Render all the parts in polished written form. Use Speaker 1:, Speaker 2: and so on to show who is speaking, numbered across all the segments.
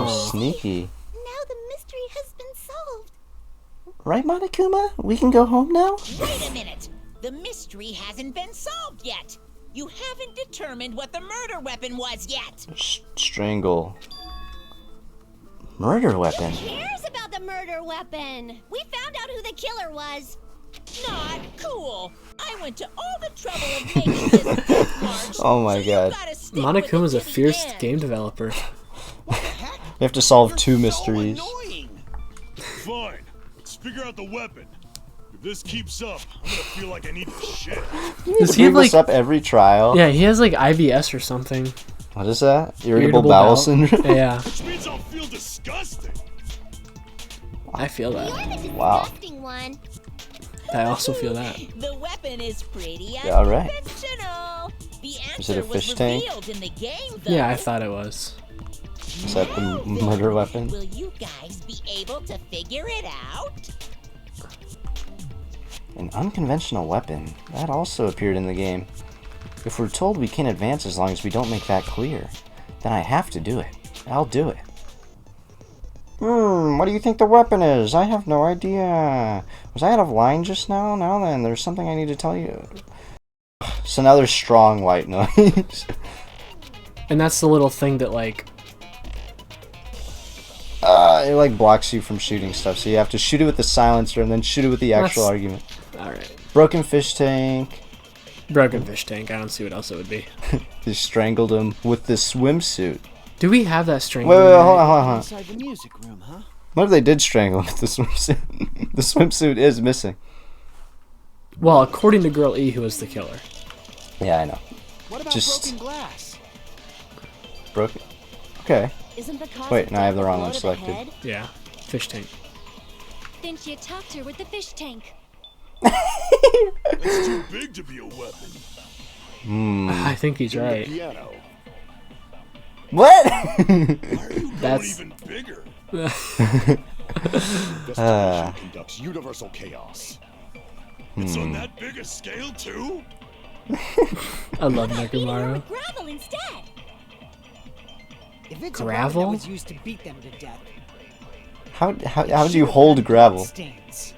Speaker 1: Oh, sneaky.
Speaker 2: Now the mystery has been solved.
Speaker 1: Right, Monokuma? We can go home now?
Speaker 3: Wait a minute. The mystery hasn't been solved yet. You haven't determined what the murder weapon was yet.
Speaker 1: Strangle. Murder weapon?
Speaker 2: Who cares about the murder weapon? We found out who the killer was.
Speaker 3: Not cool. I went to all the trouble of making this march.
Speaker 1: Oh my god.
Speaker 4: Monokuma's a fierce game developer.
Speaker 5: What the heck?
Speaker 1: We have to solve
Speaker 5: You're
Speaker 1: two
Speaker 5: so
Speaker 1: mysteries.
Speaker 5: annoying.
Speaker 6: Fine. Let's figure out the weapon. If this keeps up, I'm gonna feel like I need to shit.
Speaker 4: Does he
Speaker 1: Bring
Speaker 4: have like?
Speaker 1: this up every trial?
Speaker 4: Yeah, he has like IBS or something.
Speaker 1: What is that? Irritable bowel syndrome?
Speaker 4: Yeah,
Speaker 6: Which means I'll feel disgusting.
Speaker 4: I feel that.
Speaker 2: You're the
Speaker 1: Wow.
Speaker 2: disgusting one.
Speaker 4: I also feel that.
Speaker 3: The weapon is pretty
Speaker 1: Yeah, all right.
Speaker 3: unconventional. The
Speaker 1: Is it a
Speaker 3: answer
Speaker 1: fish
Speaker 3: was
Speaker 1: tank?
Speaker 3: revealed in the game, though.
Speaker 4: Yeah, I thought it was.
Speaker 1: Is that the murder weapon?
Speaker 3: Will you guys be able to figure it out?
Speaker 1: An unconventional weapon. That also appeared in the game. If we're told we can't advance as long as we don't make that clear, then I have to do it. I'll do it. What do you think the weapon is? I have no idea. Was I out of line just now? Now then, there's something I need to tell you. So now there's strong white noise.
Speaker 4: And that's the little thing that like.
Speaker 1: It like blocks you from shooting stuff, so you have to shoot it with the silencer and then shoot it with the actual argument.
Speaker 4: All right.
Speaker 1: Broken fish tank.
Speaker 4: Broken fish tank. I don't see what else it would be.
Speaker 1: They strangled him with the swimsuit.
Speaker 4: Do we have that string?
Speaker 1: Wait, hold on.
Speaker 5: Inside the music room, huh?
Speaker 1: What if they did strangle him with the swimsuit? The swimsuit is missing.
Speaker 4: Well, according to Girl E, who was the killer.
Speaker 1: Yeah, I know.
Speaker 5: What about
Speaker 1: Just-
Speaker 5: broken glass?
Speaker 1: Broken. Okay.
Speaker 2: Isn't the cause
Speaker 1: Wait,
Speaker 2: of
Speaker 1: no, I have
Speaker 2: death
Speaker 1: the
Speaker 2: a
Speaker 1: wrong
Speaker 2: blow
Speaker 1: one
Speaker 2: to the
Speaker 1: selected.
Speaker 2: head?
Speaker 4: Yeah, fish tank.
Speaker 2: Then she attacked her with the fish tank.
Speaker 6: It's too big to be a weapon.
Speaker 4: I think he's right.
Speaker 5: Piano.
Speaker 1: What?
Speaker 6: Why are you going
Speaker 4: That's-
Speaker 6: even bigger?
Speaker 5: Investigation conducts universal chaos.
Speaker 6: It's on that big a scale too?
Speaker 4: I love
Speaker 2: Beating her
Speaker 4: Nekomaru.
Speaker 2: with gravel instead.
Speaker 7: If it's
Speaker 4: Gravel?
Speaker 7: a weapon that was used to beat them to death,
Speaker 1: How
Speaker 7: it
Speaker 1: do you
Speaker 7: should've
Speaker 1: hold
Speaker 7: had
Speaker 1: gravel?
Speaker 7: bloodstains.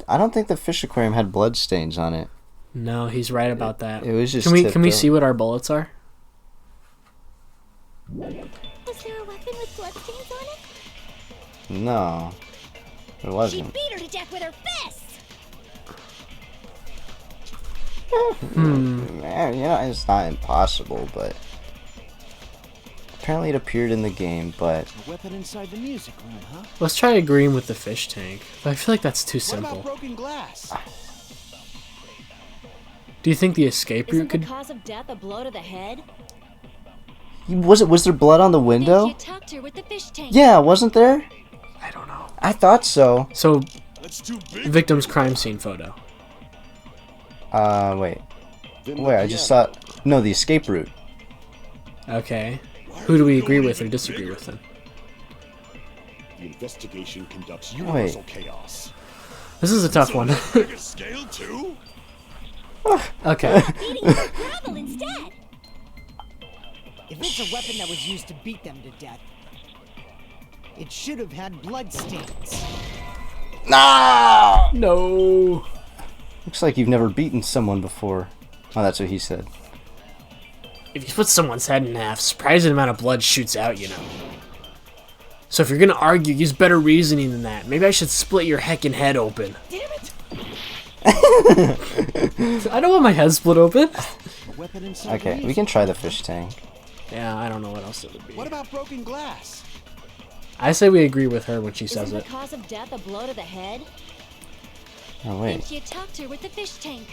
Speaker 1: I don't think the fish aquarium had blood stains on it.
Speaker 4: No, he's right about that.
Speaker 1: It was just.
Speaker 4: Can we
Speaker 1: tipped
Speaker 4: see
Speaker 1: over.
Speaker 4: what our bullets are?
Speaker 2: Was there a weapon with bloodstains on it?
Speaker 1: No, it
Speaker 2: She
Speaker 1: wasn't.
Speaker 2: beat her to death with her fists.
Speaker 1: Man, you know, it's not impossible, but apparently it appeared in the game. But
Speaker 5: A weapon inside the music room, huh?
Speaker 4: Let's try agreeing with the fish tank. But I feel like that's too
Speaker 5: What about
Speaker 4: simple.
Speaker 5: broken glass?
Speaker 4: Do you think the escape route
Speaker 2: Isn't the
Speaker 4: could?
Speaker 2: cause of death a blow to the head?
Speaker 1: was there blood on the
Speaker 2: Then she
Speaker 1: window?
Speaker 2: attacked her with the fish tank.
Speaker 1: Yeah, wasn't there?
Speaker 4: I don't know.
Speaker 1: I thought so.
Speaker 4: So,
Speaker 6: That's too big.
Speaker 4: victim's crime scene photo.
Speaker 1: Wait. Wait, I just saw. No, the escape route.
Speaker 4: Okay. Who do we agree with or disagree with then?
Speaker 5: The investigation conducts universal chaos.
Speaker 4: This is a tough one.
Speaker 6: Big a scale too?
Speaker 4: Okay.
Speaker 2: Beating her with gravel instead.
Speaker 7: If it's a weapon that was used to beat them to death, it should have had bloodstains.
Speaker 1: No.
Speaker 4: No.
Speaker 1: Looks like you've never beaten someone before. Oh, that's what he said.
Speaker 4: If you split someone's head in half, surprising amount of blood shoots out, you know. So if you're gonna argue, use better reasoning than that. Maybe I should split your heckin' head open.
Speaker 2: Damn it.
Speaker 4: I don't want my head split open.
Speaker 5: A weapon inside the
Speaker 1: Okay, we
Speaker 5: music.
Speaker 1: can try the fish tank.
Speaker 4: Yeah, I don't know what else it would be.
Speaker 5: What about broken glass?
Speaker 4: I say we agree with her when she says
Speaker 2: Isn't
Speaker 4: it.
Speaker 2: the cause of death a blow to the head?
Speaker 1: Oh
Speaker 2: Then
Speaker 1: wait,
Speaker 2: she attacked her with the fish tank.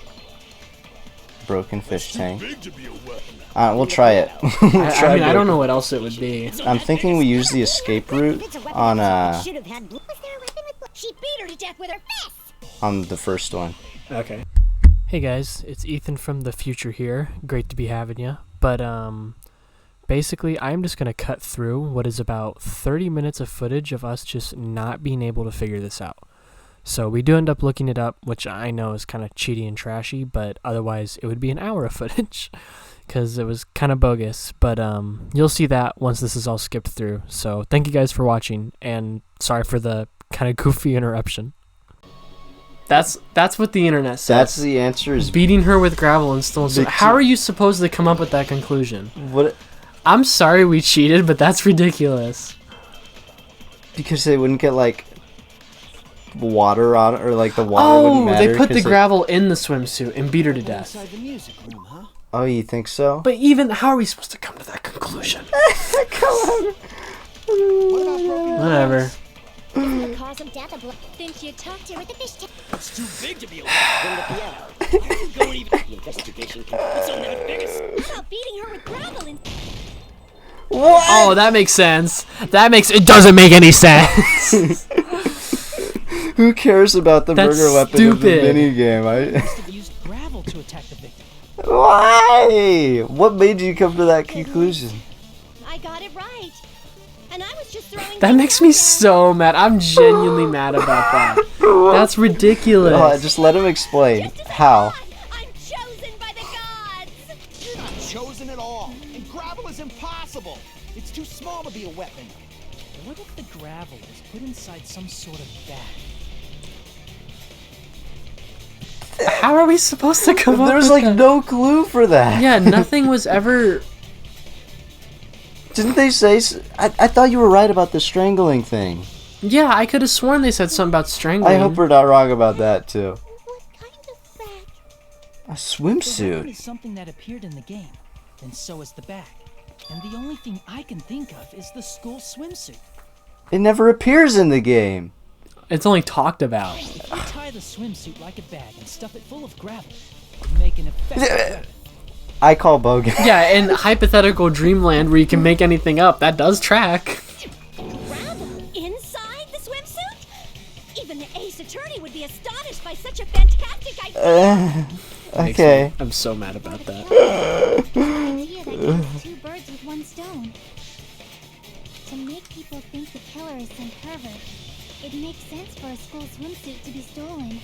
Speaker 1: broken fish tank.
Speaker 6: Big to be a weapon.
Speaker 1: We'll try it.
Speaker 4: I mean, I don't know what else it would be.
Speaker 1: I'm thinking we use the escape route on
Speaker 2: Should have had blood. Was there a weapon with blood? She beat her to death with her fists.
Speaker 1: on the first one.
Speaker 4: Okay. Hey guys, it's Ethan from the future here. Great to be having you. But basically, I'm just gonna cut through what is about 30 minutes of footage of us just not being able to figure this out. So we do end up looking it up, which I know is kind of cheaty and trashy, but otherwise it would be an hour of footage. because it was kind of bogus. But you'll see that once this is all skipped through. So thank you guys for watching, and sorry for the kind of goofy interruption. That's what the internet says.
Speaker 1: That's the answer. Is
Speaker 4: beating her with gravel and stone. So how are you supposed to come up with that conclusion?
Speaker 1: what?
Speaker 4: I'm sorry we cheated, but that's ridiculous.
Speaker 1: Because they wouldn't get like water on it, or like the water wouldn't matter.
Speaker 4: They put the gravel in the swimsuit and beat her to death.
Speaker 7: Inside the music room, huh?
Speaker 1: Oh, you think so?
Speaker 4: But even how are we supposed to come to that conclusion?
Speaker 1: Come on.
Speaker 7: What about broken
Speaker 4: Whatever.
Speaker 2: The cause of death of blood. Didn't you talk to her with the fish tank?
Speaker 8: It's too big to be a weapon. The piano. Why are you going even? The investigation can. It's only the biggest.
Speaker 2: How about beating her with gravel and...
Speaker 1: What?
Speaker 4: Oh, that makes sense. It doesn't make any sense.
Speaker 1: Who cares about the
Speaker 4: That's
Speaker 1: murder weapon of the
Speaker 4: stupid.
Speaker 1: mini game?
Speaker 7: must have used gravel to attack the victim.
Speaker 1: Why? What made you come to that conclusion?
Speaker 2: I got it right. And I was just throwing...
Speaker 4: That
Speaker 2: things
Speaker 4: makes me
Speaker 2: out there.
Speaker 4: so mad. I'm genuinely mad about that. That's ridiculous.
Speaker 1: Just let him explain. How?
Speaker 2: I'm chosen by the gods.
Speaker 7: You're not chosen at all, and gravel is impossible. It's too small to be a weapon. What if the gravel was put inside some sort of bag?
Speaker 4: How are we supposed to come up
Speaker 1: There's
Speaker 4: with
Speaker 1: like
Speaker 4: that?
Speaker 1: no clue for that.
Speaker 4: Yeah, nothing was ever...
Speaker 1: Didn't they say? I thought you were right about the strangling thing.
Speaker 4: Yeah, I could have sworn they said something about strangling.
Speaker 1: I hope we're not wrong about that too.
Speaker 2: What kind of bag?
Speaker 1: A
Speaker 7: The weapon
Speaker 1: swimsuit.
Speaker 7: is something that appeared in the game, and so is the bag. And the only thing I can think of is the school swimsuit.
Speaker 1: It never appears in the game.
Speaker 4: It's only talked about.
Speaker 7: If you tie the swimsuit like a bag and stuff it full of gravel, you make an effective weapon.
Speaker 1: I call bogus.
Speaker 4: Yeah, in hypothetical dreamland where you can make anything up, that does track.
Speaker 2: Gravel inside the swimsuit? Even the ace attorney would be astonished by such a fantastic idea.
Speaker 1: Okay.
Speaker 4: I'm so mad about that.
Speaker 2: Idea that kills two birds with one stone. To make people think the killer is some pervert, it makes sense for a school swimsuit to be stolen.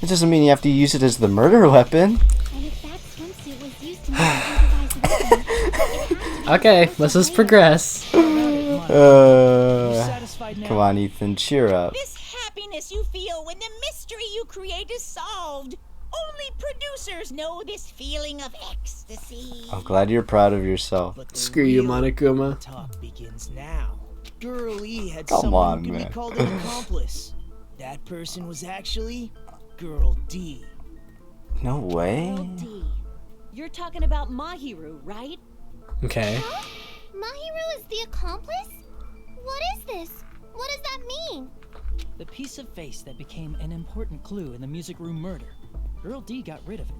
Speaker 1: It doesn't mean you have to use it as the murder weapon.
Speaker 2: And if that swimsuit was used to make an improvised weapon, it has to be
Speaker 4: Okay,
Speaker 2: used
Speaker 4: let's
Speaker 2: to
Speaker 4: just
Speaker 2: later.
Speaker 4: progress.
Speaker 7: You
Speaker 1: Uh,
Speaker 7: satisfied now?
Speaker 1: come on, Ethan, cheer up.
Speaker 3: This happiness you feel when the mystery you create is solved. Only producers know this feeling of ecstasy.
Speaker 1: I'm glad you're proud of yourself.
Speaker 7: But the
Speaker 4: Screw you,
Speaker 7: real
Speaker 4: Monokuma.
Speaker 7: talk begins now. Girl E had
Speaker 1: Come
Speaker 7: someone
Speaker 1: on,
Speaker 7: who could
Speaker 1: man.
Speaker 7: be called an accomplice. That person was actually Girl D.
Speaker 1: No way.
Speaker 2: D. You're talking about Mahiru, right?
Speaker 4: Okay.
Speaker 2: Mahiru is the accomplice? What is this? What does that mean?
Speaker 7: The piece of face that became an important clue in the music room murder. Girl D got rid of it.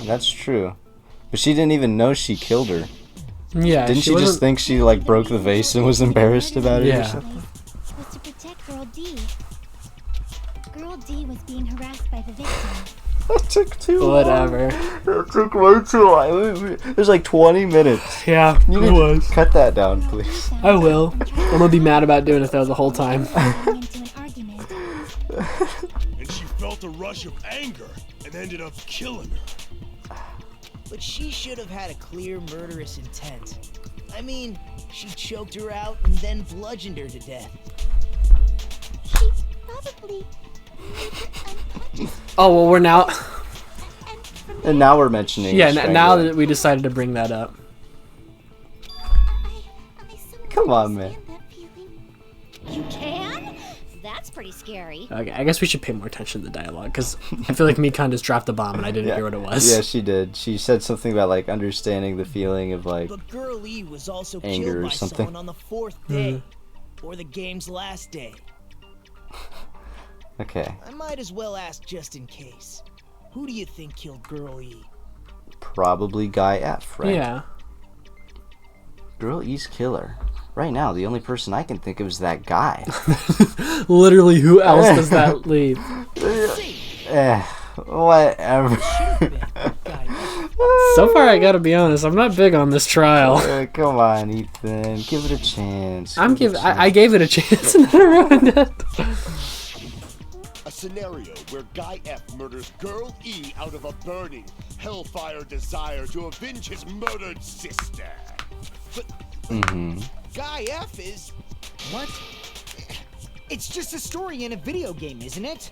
Speaker 1: That's true. But she didn't even know she killed her.
Speaker 4: Yeah,
Speaker 1: Didn't she just
Speaker 4: wasn't-
Speaker 1: think she like broke the vase and was embarrassed about it or
Speaker 4: Yeah.
Speaker 1: something?
Speaker 2: Was to protect Girl D. Girl D was being harassed by the victim.
Speaker 1: That took too long.
Speaker 4: Whatever.
Speaker 1: That took way too long. There's like 20 minutes.
Speaker 4: Yeah,
Speaker 1: You need to cut that down, please.
Speaker 4: I will. I'm gonna be mad about doing it though the whole time.
Speaker 2: Into an argument.
Speaker 6: And she felt a rush of anger and ended up killing her.
Speaker 9: But she should have had a clear murderous intent. I mean, she choked her out and then bludgeoned her to death.
Speaker 2: She probably made her unconscious.
Speaker 4: Oh well, we're now.
Speaker 2: And from
Speaker 1: And now we're mentioning.
Speaker 4: Yeah,
Speaker 1: the
Speaker 4: now
Speaker 1: strangler.
Speaker 4: that we decided to bring that up.
Speaker 2: I somewhat
Speaker 1: Come on, man.
Speaker 2: understand that feeling. You can? That's pretty scary.
Speaker 4: Okay, I guess we should pay more attention to the dialogue because I feel like Mikan just dropped the bomb and I didn't hear what it was.
Speaker 1: Yeah, she did. She said something about like understanding the feeling of like.
Speaker 9: But Girl E was also
Speaker 1: Anger
Speaker 9: killed
Speaker 1: or
Speaker 9: by
Speaker 1: something.
Speaker 9: someone on the 4th day, or the game's last day.
Speaker 1: Okay,
Speaker 9: I might as well ask just in case. Who do you think killed Girl E?
Speaker 1: probably Guy F, right?
Speaker 4: Yeah.
Speaker 1: Girl E's killer. Right now, the only person I can think of is that guy.
Speaker 4: Literally, who else does that leave?
Speaker 1: Whatever.
Speaker 4: So far, I gotta be honest, I'm not big on this trial.
Speaker 1: Come on, Ethan. Give it a chance.
Speaker 4: I gave it a chance and then I ruined it.
Speaker 5: A scenario where Guy F murders Girl E out of a burning, hellfire desire to avenge his murdered sister. But Guy F is...
Speaker 9: What? It's just a story in a video game, isn't it?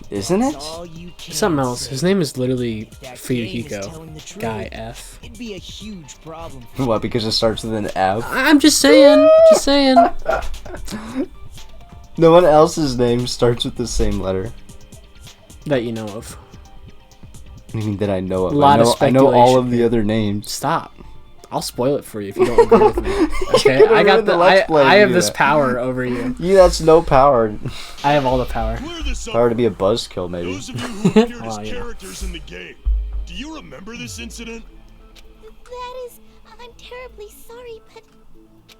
Speaker 1: Isn't it?
Speaker 9: All you can
Speaker 4: Something else.
Speaker 9: say.
Speaker 4: His name is literally
Speaker 9: That game is telling the
Speaker 4: Fuyuhiko.
Speaker 9: truth.
Speaker 4: Guy F.
Speaker 9: It'd be a huge problem.
Speaker 1: What, because it starts with an F?
Speaker 4: I'm just saying. Just saying.
Speaker 1: No one else's name starts with the same letter.
Speaker 4: That you know of.
Speaker 1: I mean, that I know of.
Speaker 4: Lot of
Speaker 1: I know all
Speaker 4: speculation
Speaker 1: of the other names.
Speaker 4: Stop. I'll spoil it for you if you don't agree with me. Okay,
Speaker 1: You're gonna
Speaker 4: I got
Speaker 1: ruin
Speaker 4: the.
Speaker 1: the Let's Play,
Speaker 4: I have
Speaker 1: you
Speaker 4: this
Speaker 1: know.
Speaker 4: power over you.
Speaker 1: You, that's no power.
Speaker 4: I have all the power.
Speaker 6: Clear this up.
Speaker 1: Power to be a buzzkill, maybe.
Speaker 6: Those of you who appeared
Speaker 4: Oh,
Speaker 6: as
Speaker 4: yeah.
Speaker 6: characters in the game, do you remember this incident?
Speaker 2: That is, I'm terribly sorry, but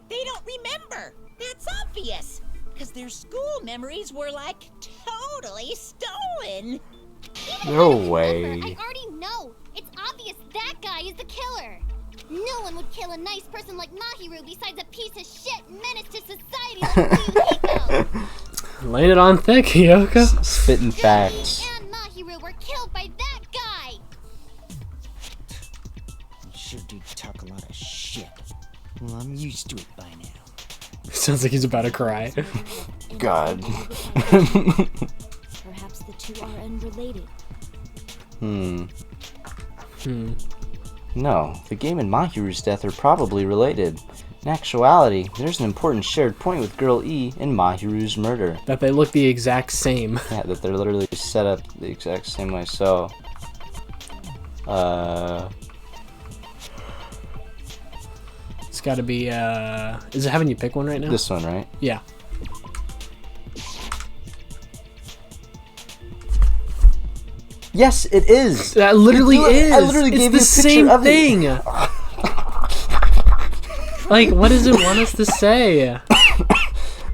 Speaker 3: They don't remember. That's obvious. Because their school memories were like totally stolen.
Speaker 1: No
Speaker 2: I
Speaker 1: way.
Speaker 2: already know. It's obvious that guy is the killer. No one would kill a nice person like Mahiru besides a piece of shit menace to society like Fuyuhiko.
Speaker 4: Laying it on thick, Yoko.
Speaker 1: Spitting facts.
Speaker 2: Gummy and Mahiru were killed by that guy.
Speaker 9: Sure do talk a lot of shit. Well, I'm used to it by now.
Speaker 4: Sounds like he's about to cry.
Speaker 1: God.
Speaker 2: Perhaps the two are unrelated.
Speaker 1: No, the game and Mahiru's death are probably related. In actuality, there's an important shared point with Girl E and Mahiru's murder.
Speaker 4: That they look the exact same.
Speaker 1: Yeah, that they're literally set up the exact same way. So,
Speaker 4: It's gotta be, is it having you pick one right now?
Speaker 1: this one, right?
Speaker 4: Yeah.
Speaker 1: Yes, it is.
Speaker 4: That literally is.
Speaker 1: I literally
Speaker 4: it's
Speaker 1: gave
Speaker 4: the
Speaker 1: you a picture
Speaker 4: same
Speaker 1: of it.
Speaker 4: thing. Like, what does it want us to say?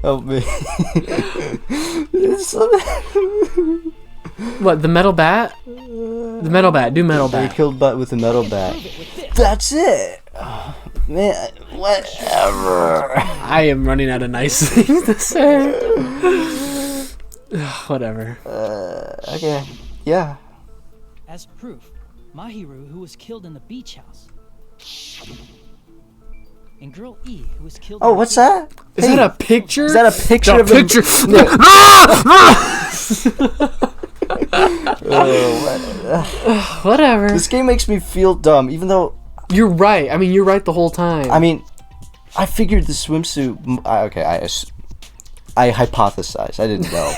Speaker 1: Help me.
Speaker 4: What, the metal bat? The metal bat. Do metal
Speaker 1: They
Speaker 4: bat.
Speaker 1: killed Butt with a metal bat. That's it. Man, whatever.
Speaker 4: I am running out of nice things to say. Whatever.
Speaker 1: Okay. Yeah.
Speaker 7: As proof, Mahiru, who was killed in the beach house, and Girl E, who was killed.
Speaker 1: Oh,
Speaker 7: in
Speaker 1: what's
Speaker 7: the
Speaker 1: that?
Speaker 4: Is that a picture?
Speaker 1: Is that a picture
Speaker 4: The
Speaker 1: of him?
Speaker 4: picture. Whatever.
Speaker 1: This game makes me feel dumb, even though,
Speaker 4: You're right. I mean, you're right the whole time.
Speaker 1: I mean, I figured the swimsuit. I hypothesized. I didn't know.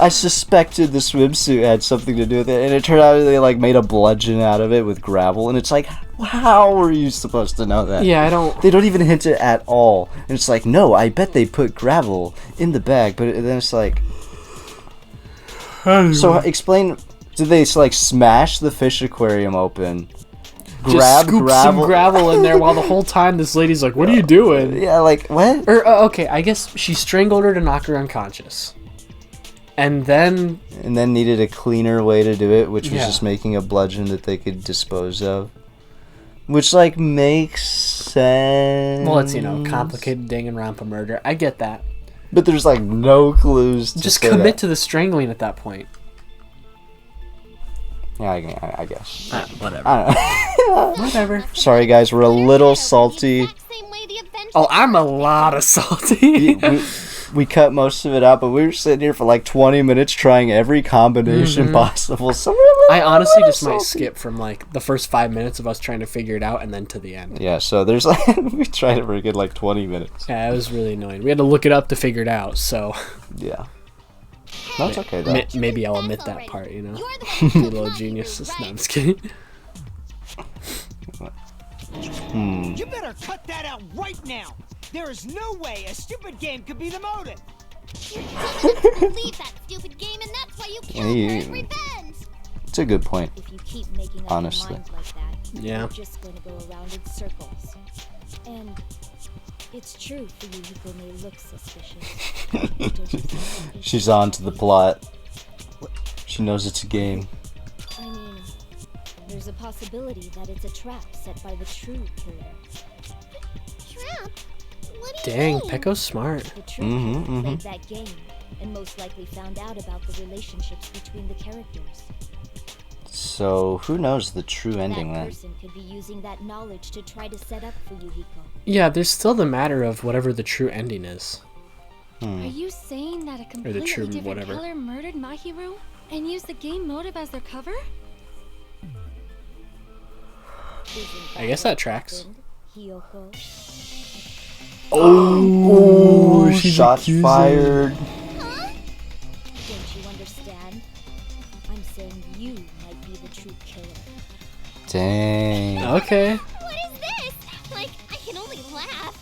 Speaker 1: I suspected the swimsuit had something to do with it, and it turned out they like made a bludgeon out of it with gravel, and it's like, how were you supposed to know that?
Speaker 4: Yeah, I don't.
Speaker 1: They don't even hint it at all, and it's like, no, I bet they put gravel in the bag, but then it's like, so explain. Did they like smash the fish aquarium open?
Speaker 4: Just scoop some gravel in there while the whole time this lady's like, what are you doing?
Speaker 1: Yeah, like, what?
Speaker 4: Or, okay, I guess she strangled her to knock her unconscious. And then...
Speaker 1: And then needed a cleaner way to do it, which was
Speaker 4: Yeah.
Speaker 1: just making a bludgeon that they could dispose of. Which, like, makes sense.
Speaker 4: Well, it's, complicated Danganronpa murder. I get that.
Speaker 1: But there's, like, no clues to
Speaker 4: Just
Speaker 1: say
Speaker 4: commit
Speaker 1: that.
Speaker 4: to the strangling at that point.
Speaker 1: Yeah, I guess.
Speaker 4: Whatever.
Speaker 1: I don't know.
Speaker 4: Whatever.
Speaker 1: Sorry, guys, we're a little salty.
Speaker 4: Oh, I'm a lot of salty.
Speaker 1: We cut most of it out, but we were sitting here for like 20 minutes trying every combination possible. So
Speaker 4: I honestly just might skip from like the first 5 minutes of us trying to figure it out and then to the end.
Speaker 1: yeah, so there's like we tried it for a good like 20 minutes.
Speaker 4: Yeah, it was really annoying. We had to look it up to figure it out, so
Speaker 1: Yeah. That's okay though.
Speaker 4: maybe I'll admit that part, Be a little genius. No, I'm just kidding.
Speaker 9: You better cut that out right now. There is no way a stupid game could be the motive.
Speaker 2: You didn't believe that stupid game, and that's why you killed her in revenge.
Speaker 1: It's a good point.
Speaker 2: If you keep making up
Speaker 1: Honestly.
Speaker 2: your mind like that,
Speaker 4: Yeah.
Speaker 2: you're just going to go around in circles. And it's true for you, Yuko may look suspicious. Don't you think?
Speaker 1: She's on to the plot. She knows it's a game.
Speaker 2: I mean, there's a possibility that it's a trap set by the true killer. Trap? What do you
Speaker 4: Dang,
Speaker 2: mean?
Speaker 4: Pecco's smart.
Speaker 2: The true killer played that game, and most likely found out about the relationships between the characters.
Speaker 1: So, who knows the true ending
Speaker 2: That
Speaker 1: then?
Speaker 2: person could be using that knowledge to try to set up for Yuhiko.
Speaker 4: Yeah, there's still the matter of whatever the true ending is.
Speaker 10: Are you saying that a completely
Speaker 4: true
Speaker 10: different
Speaker 4: whatever.
Speaker 10: killer murdered Mahiru and used the game motive as their cover?
Speaker 4: I guess that tracks.
Speaker 2: Hiyoko.
Speaker 1: Oh,
Speaker 4: she's
Speaker 1: shots
Speaker 4: accusing.
Speaker 1: fired.
Speaker 2: Don't you understand? I'm saying you might be the true killer.
Speaker 1: Dang.
Speaker 4: Okay.
Speaker 11: What is this? Like, I can only laugh.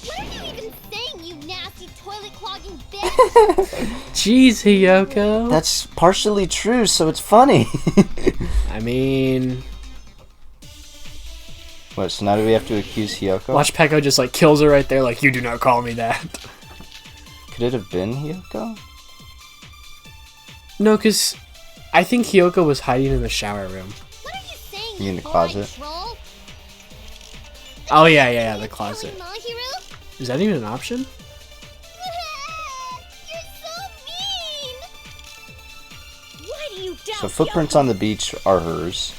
Speaker 11: What are you even saying, you nasty toilet clogging bitch?
Speaker 4: Jeez, Hiyoko.
Speaker 1: That's partially true, so it's funny.
Speaker 4: I mean,
Speaker 1: What, so now do we have to accuse Hiyoko?
Speaker 4: watch Peko just like kills her right there, like, you do not call me that.
Speaker 1: Could it have been Hiyoko?
Speaker 4: No, because I think Hiyoko was hiding in the shower room.
Speaker 11: What are you saying,
Speaker 1: You mean the
Speaker 11: boring
Speaker 1: closet?
Speaker 11: troll?
Speaker 4: Oh, yeah, the closet.
Speaker 11: Killing Mahiru?
Speaker 4: Is that even an option?
Speaker 11: You're so mean!
Speaker 3: Why do you doubt
Speaker 1: So footprints on the beach are hers.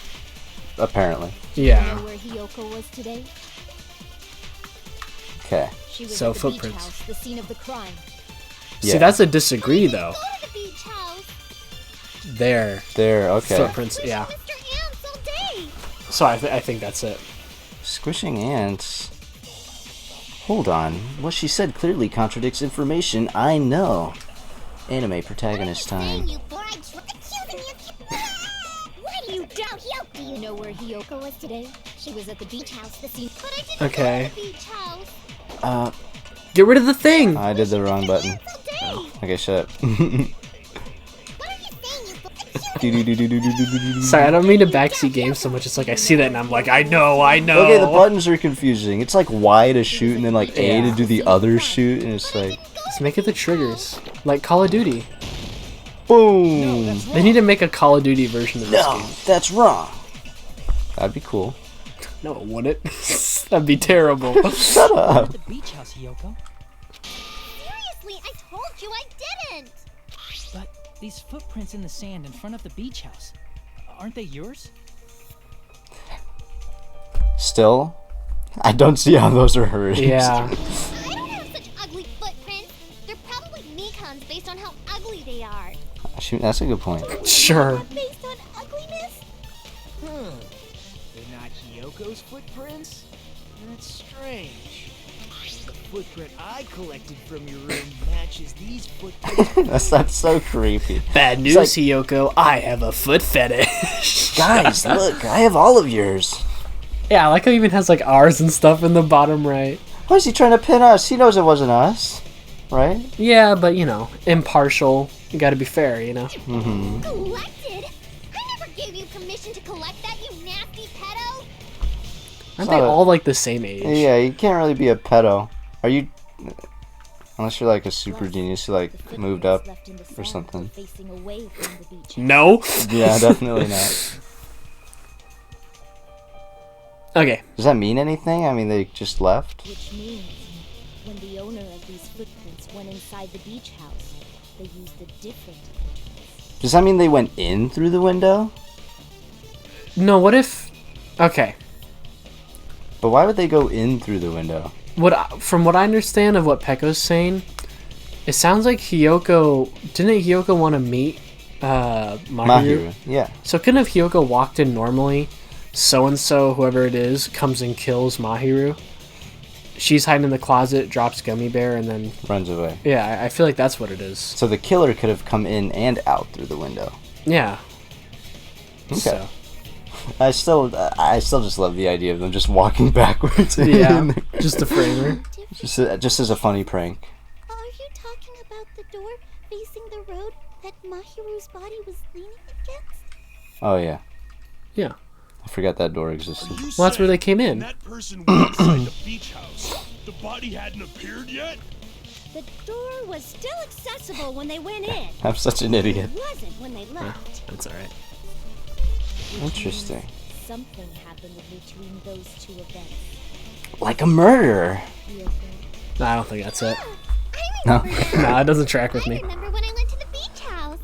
Speaker 1: Apparently.
Speaker 4: Yeah.
Speaker 2: Know where Hiyoko was today?
Speaker 1: Okay.
Speaker 2: She was
Speaker 4: So
Speaker 2: at the
Speaker 4: footprints.
Speaker 2: beach house, the scene of the crime.
Speaker 1: Yeah.
Speaker 4: See, that's a disagree, though.
Speaker 11: Go to the beach house.
Speaker 4: There.
Speaker 1: There, okay.
Speaker 4: Footprints, yeah.
Speaker 11: Mr. Ants all day.
Speaker 4: So I think that's it.
Speaker 1: Squishing ants. Hold on. What she said clearly contradicts information I know. Anime protagonist time.
Speaker 11: You boring troll. Accusing you. Why do you doubt Hiyoko?
Speaker 2: Do you know where Hiyoko was today? She was at the beach house, the scene.
Speaker 11: But I didn't
Speaker 4: Okay.
Speaker 11: go to the beach house.
Speaker 4: Get rid of the thing!
Speaker 1: I did the wrong button.
Speaker 11: All day.
Speaker 1: Okay, shut up.
Speaker 11: What are you saying, you
Speaker 4: Sorry, I don't mean to backseat game so much. It's like I see that and I'm like, I know.
Speaker 1: Okay, the buttons are confusing. It's like Y to shoot and then like A to do the other shoot, and it's like
Speaker 4: Let's make it the triggers. Like Call of Duty.
Speaker 1: boom.
Speaker 4: They need to make a Call of Duty version of this
Speaker 1: No,
Speaker 4: game.
Speaker 1: that's wrong. That'd be cool.
Speaker 4: No, it wouldn't. That'd be terrible.
Speaker 1: Shut up.
Speaker 7: The beach house, Hiyoko.
Speaker 11: Seriously, I told you I didn't.
Speaker 7: But these footprints in the sand in front of the beach house, aren't they yours?
Speaker 1: Still, I don't see how those are hers.
Speaker 4: Yeah.
Speaker 11: I don't have such ugly footprints. They're probably Mikan's based on how ugly they are.
Speaker 1: Shoot, that's a good point.
Speaker 4: Sure.
Speaker 11: Based on ugliness?
Speaker 9: They're not Hiyoko's footprints? That's strange. The footprint I collected from your room matches these footprints.
Speaker 1: That's so creepy.
Speaker 4: Bad news,
Speaker 1: like-
Speaker 4: Hiyoko. I have a foot fetish.
Speaker 1: Guys, look, I have all of yours.
Speaker 4: Yeah, I like how he even has like R's and stuff in the bottom right.
Speaker 1: Why is he trying to pin us? He knows it wasn't us, right?
Speaker 4: Yeah, but you know, impartial. You gotta be fair, you know?
Speaker 1: Mm-hmm.
Speaker 11: Collected? I never gave you permission to collect that, you nasty pedo!
Speaker 4: Aren't they all like the same age?
Speaker 1: Yeah, you can't really be a pedo. Are you? Unless you're like a super genius who like moved up or something.
Speaker 2: Facing away from the beach.
Speaker 4: No?
Speaker 1: Yeah, definitely not.
Speaker 4: Okay.
Speaker 1: Does that mean anything? I mean, they just left.
Speaker 2: Which means, when the owner of these footprints went inside the beach house, they used a different entrance.
Speaker 1: Does that mean they went in through the window?
Speaker 4: No, what if... Okay.
Speaker 1: But why would they go in through the window?
Speaker 4: From what I understand of what Peko's saying, it sounds like Hiyoko... Didn't Hiyoko want to meet Mahiru?
Speaker 1: Yeah.
Speaker 4: So couldn't have Hiyoko walked in normally, so-and-so, whoever it is, comes and kills Mahiru? She's hiding in the closet, drops Gummy Bear, and then...
Speaker 1: Runs away.
Speaker 4: Yeah, I feel like that's what it is.
Speaker 1: So the killer could have come in and out through the window.
Speaker 4: Yeah.
Speaker 1: Okay.
Speaker 4: So.
Speaker 1: I still just love the idea of them just walking backwards.
Speaker 4: Yeah, just to frame her.
Speaker 1: Just as a funny prank.
Speaker 11: Are you talking about the door facing the road that Mahiru's body was leaning against?
Speaker 1: Oh yeah.
Speaker 4: Yeah.
Speaker 1: I forgot that door existed.
Speaker 4: Well, that's where they came in.
Speaker 6: That person went inside the beach house. The body hadn't appeared yet?
Speaker 3: The door was still accessible when they went in.
Speaker 1: I'm such an idiot.
Speaker 3: It wasn't when they left.
Speaker 4: That's alright.
Speaker 1: Interesting.
Speaker 2: Something happened between those two events.
Speaker 1: Like a murder.
Speaker 4: No, I don't think that's it.
Speaker 11: I'm
Speaker 1: No.
Speaker 4: Nah, it doesn't track with
Speaker 11: I
Speaker 4: me.
Speaker 11: remember when I went to the beach house.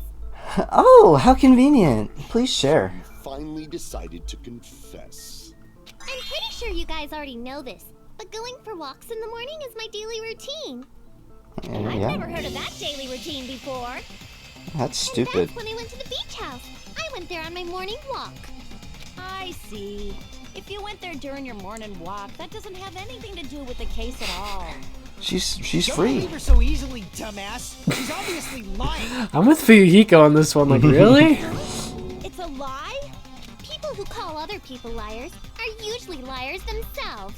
Speaker 1: Oh, how convenient. Please share.
Speaker 5: You finally decided to confess.
Speaker 11: I'm pretty sure you guys already know this, but going for walks in the morning is my daily routine. I've
Speaker 1: Yeah,
Speaker 11: never heard of that daily routine before.
Speaker 1: that's
Speaker 11: And
Speaker 1: stupid.
Speaker 11: that's when I went to the beach house. I went there on my morning walk.
Speaker 3: I see. If you went there during your morning walk, that doesn't have anything to do with the case at all.
Speaker 1: She's
Speaker 9: Don't
Speaker 1: free.
Speaker 9: believe her so easily, dumbass. She's obviously lying.
Speaker 4: I'm with Fuyuhiko on this one. Like, really?
Speaker 3: It's a lie?
Speaker 11: People who call other people liars are usually liars themselves.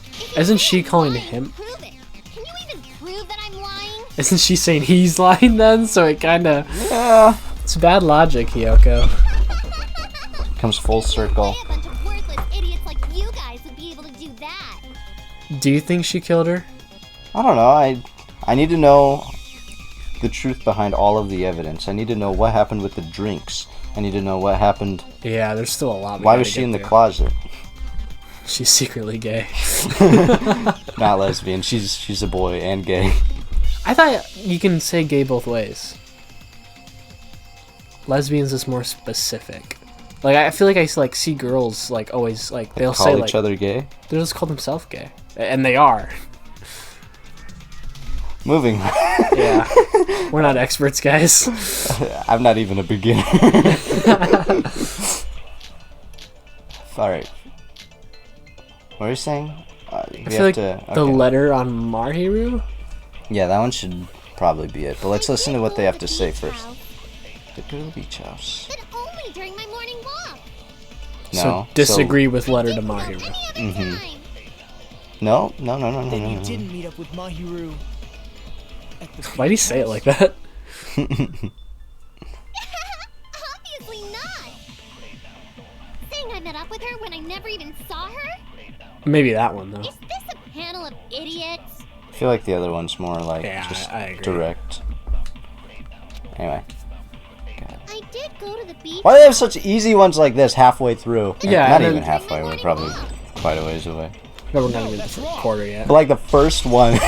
Speaker 11: If you
Speaker 4: Isn't
Speaker 11: say
Speaker 4: she
Speaker 11: I'm
Speaker 4: calling
Speaker 11: lying,
Speaker 4: him?
Speaker 11: Prove it. Can you even prove that I'm lying?
Speaker 4: Isn't she saying he's lying then? So it kind of...
Speaker 1: Yeah.
Speaker 4: It's bad logic, Hiyoko.
Speaker 1: Comes full circle.
Speaker 11: A bunch of worthless idiots like you guys would be able to do that.
Speaker 4: Do you think she killed her?
Speaker 1: I don't know. I need to know the truth behind all of the evidence. I need to know what happened with the drinks. I need to know what happened.
Speaker 4: Yeah, there's still a lot.
Speaker 1: Why was she in the closet?
Speaker 4: She's secretly gay.
Speaker 1: Not lesbian. She's a boy and gay.
Speaker 4: I thought you can say gay both ways. Lesbians is more specific. Like, I feel like I like see girls like always like they'll
Speaker 1: Call
Speaker 4: say
Speaker 1: each
Speaker 4: like
Speaker 1: other gay.
Speaker 4: they'll just call themselves gay, and they are.
Speaker 1: Moving.
Speaker 4: Yeah, we're not experts, guys.
Speaker 1: I'm not even a beginner. All right. What are you saying?
Speaker 4: I feel like the letter on Mahiru.
Speaker 1: Yeah, that one should probably be it. But let's listen to what they have to say first. The girl beach house.
Speaker 11: But only during my morning walk.
Speaker 1: No.
Speaker 4: So disagree with letter to Mahiru.
Speaker 1: No.
Speaker 9: Then you didn't meet up with Mahiru.
Speaker 4: Why'd he say it like that?
Speaker 11: Obviously not. Saying I met up with her when I never even saw her?
Speaker 4: Maybe that one though.
Speaker 11: Is this a panel of idiots?
Speaker 1: I feel like the other one's more like just
Speaker 4: I agree.
Speaker 1: direct. Anyway.
Speaker 11: I did go to the beach.
Speaker 1: Why do they have such easy ones like this halfway through?
Speaker 4: Yeah,
Speaker 1: Not
Speaker 4: and
Speaker 1: even
Speaker 4: then-
Speaker 1: halfway. We're probably quite a ways away.
Speaker 4: No, we're not even in the quarter yet.
Speaker 1: But like the first one.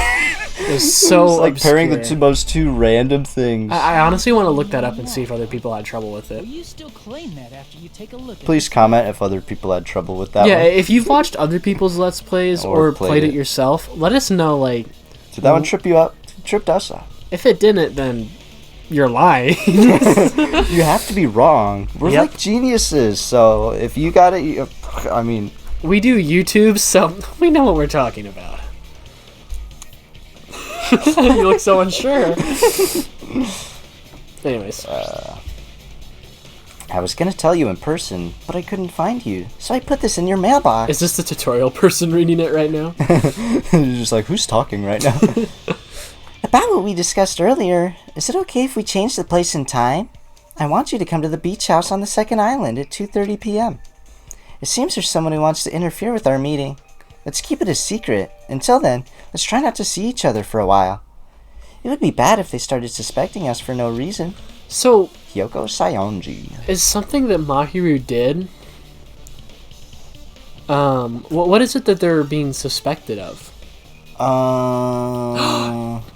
Speaker 4: It's so
Speaker 1: It's like pairing the
Speaker 4: obscure.
Speaker 1: two random things.
Speaker 4: I honestly want to look that up and see if other people had trouble with it.
Speaker 7: Will you still claim that after you take a look at
Speaker 1: Please comment if other people had trouble with that
Speaker 4: Yeah,
Speaker 1: one.
Speaker 4: if you've watched other people's Let's Plays
Speaker 1: Or
Speaker 4: or
Speaker 1: played
Speaker 4: played it
Speaker 1: it.
Speaker 4: yourself, let us know, like...
Speaker 1: Did that one trip you up? Tripped us up.
Speaker 4: If it didn't, then you're lying.
Speaker 1: You have to be wrong. We're
Speaker 4: Yep.
Speaker 1: like geniuses, so if you got it, I mean...
Speaker 4: We do YouTube, so we know what we're talking about. You look so unsure. Anyways.
Speaker 1: I was gonna tell you in person, but I couldn't find you, so I put this in your mailbox.
Speaker 4: Is this the tutorial person reading it right now?
Speaker 1: You're just like, who's talking right now? About what we discussed earlier, is it okay if we change the place and time? I want you to come to the beach house on the second island at 2:30 p.m. It seems there's someone who wants to interfere with our meeting. Let's keep it a secret. Until then, let's try not to see each other for a while. It would be bad if they started suspecting us for no reason.
Speaker 4: So,
Speaker 1: Hyoko Sayonji.
Speaker 4: is something that Mahiru did... what is it that they're being suspected of?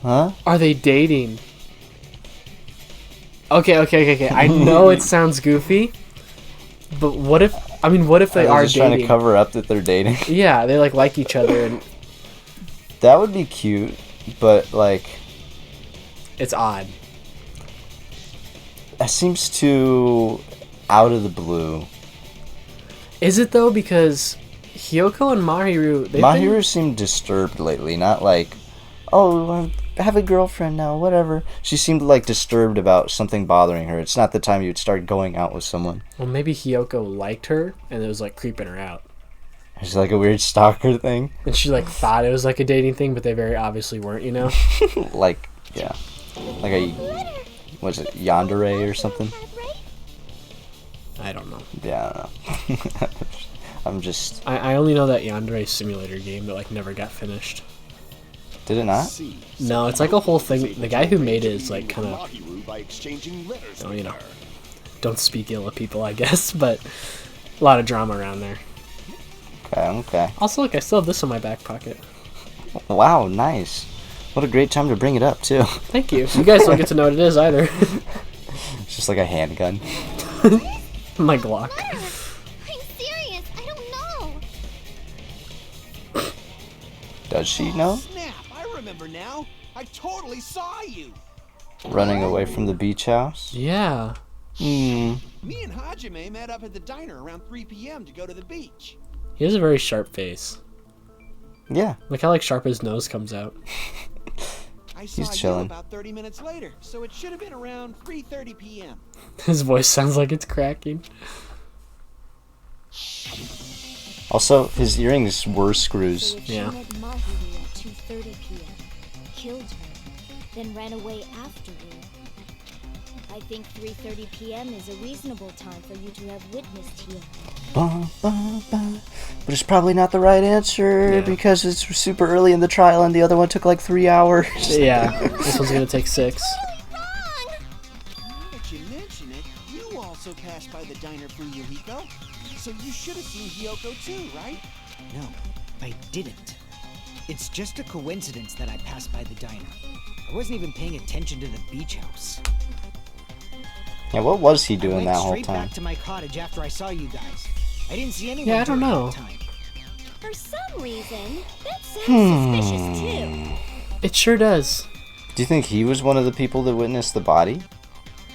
Speaker 1: Huh?
Speaker 4: Are they dating? Okay. I know it sounds goofy, but what if they are
Speaker 1: just
Speaker 4: dating?
Speaker 1: trying to cover up that they're dating.
Speaker 4: Yeah, they like each other, and
Speaker 1: That would be cute, but like...
Speaker 4: it's odd.
Speaker 1: That seems too out of the blue.
Speaker 4: Is it though? Because Hyoko and Mahiru,
Speaker 1: Mahiru seemed disturbed lately, not like, oh, I have a girlfriend now, whatever. She seemed like disturbed about something bothering her. It's not the time you'd start going out with someone.
Speaker 4: Well, maybe Hyoko liked her, and it was like creeping her out.
Speaker 1: It's like a weird stalker thing.
Speaker 4: And she like thought it was like a dating thing, but they very obviously weren't, you know?
Speaker 1: Like, yeah. Like a, was it yandere or something?
Speaker 4: I don't know.
Speaker 1: Yeah, I don't know. I'm just...
Speaker 4: I only know that Yandere simulator game that like never got finished.
Speaker 1: Did it not?
Speaker 4: No, it's like a whole thing. The guy who made it is like kind of, don't speak ill of people, I guess, but a lot of drama around there.
Speaker 1: Okay.
Speaker 4: Also, look, I still have this in my back pocket.
Speaker 1: Wow, nice. What a great time to bring it up, too.
Speaker 4: Thank you. You guys don't get to know what it is either.
Speaker 1: It's just like a handgun.
Speaker 4: My Glock.
Speaker 11: I'm serious. I don't know.
Speaker 1: Does she know?
Speaker 7: Snap! I remember now. I totally saw you.
Speaker 1: Running away from the beach house?
Speaker 4: Yeah.
Speaker 1: Hmm.
Speaker 7: Me and Hajime met up at the diner around 3 p.m. to go to the beach.
Speaker 4: He has a very sharp face.
Speaker 1: Yeah.
Speaker 4: Look how like sharp his nose comes out.
Speaker 7: I saw
Speaker 1: He's
Speaker 7: you
Speaker 1: chilling.
Speaker 7: about 30 minutes later, so it should have been around 3:30 p.m.
Speaker 4: His voice sounds like it's cracking.
Speaker 1: Also, his earrings were screws.
Speaker 2: So if she
Speaker 4: Yeah.
Speaker 2: met Mahiru at 2:30 p.m., killed her, then ran away afterward, I think 3:30 p.m. is a reasonable time for you to have witnessed here.
Speaker 1: Ba, ba, ba. But it's probably not the right answer
Speaker 4: Yeah.
Speaker 1: because it's super early in the trial and the other one took like 3 hours.
Speaker 4: Yeah. This one's gonna take 6.
Speaker 7: Now that you mention it, you also passed by the diner for Yuriko, so you should have seen Hyoko too, right?
Speaker 9: No, I didn't. It's just a coincidence that I passed by the diner. I wasn't even paying attention to the beach house.
Speaker 1: Yeah, what was he
Speaker 9: I
Speaker 1: doing
Speaker 9: went
Speaker 1: that whole
Speaker 9: straight
Speaker 1: time?
Speaker 9: back to my cottage after I saw you guys. I didn't see anyone.
Speaker 4: Yeah, I don't
Speaker 9: during
Speaker 4: know.
Speaker 9: that time.
Speaker 2: For some reason, that sounds suspicious too.
Speaker 4: It sure does.
Speaker 1: Do you think he was one of the people that witnessed the body?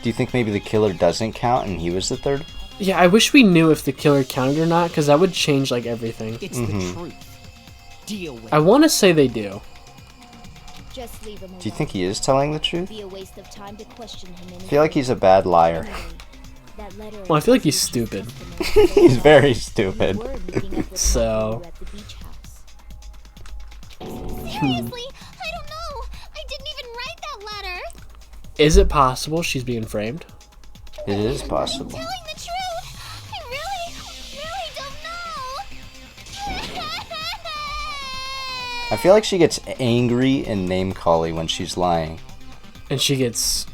Speaker 1: Do you think maybe the killer doesn't count and he was the third?
Speaker 4: Yeah, I wish we knew if the killer counted or not, because that would change like everything.
Speaker 9: It's the truth. Deal with
Speaker 4: I
Speaker 9: it.
Speaker 4: want to say they do.
Speaker 2: Just leave him alone.
Speaker 1: Do you think he is telling the
Speaker 2: It'd
Speaker 1: truth?
Speaker 2: be a waste of time to question him.
Speaker 1: I feel like he's a bad liar.
Speaker 2: That letter
Speaker 4: Well, I feel like he's stupid.
Speaker 1: He's very stupid.
Speaker 4: So.
Speaker 11: Seriously? I don't know. I didn't even write that letter.
Speaker 4: Is it possible she's being framed?
Speaker 1: It is possible.
Speaker 11: Telling the truth. I really don't know.
Speaker 1: I feel like she gets angry and name-cally when she's lying.
Speaker 4: And she just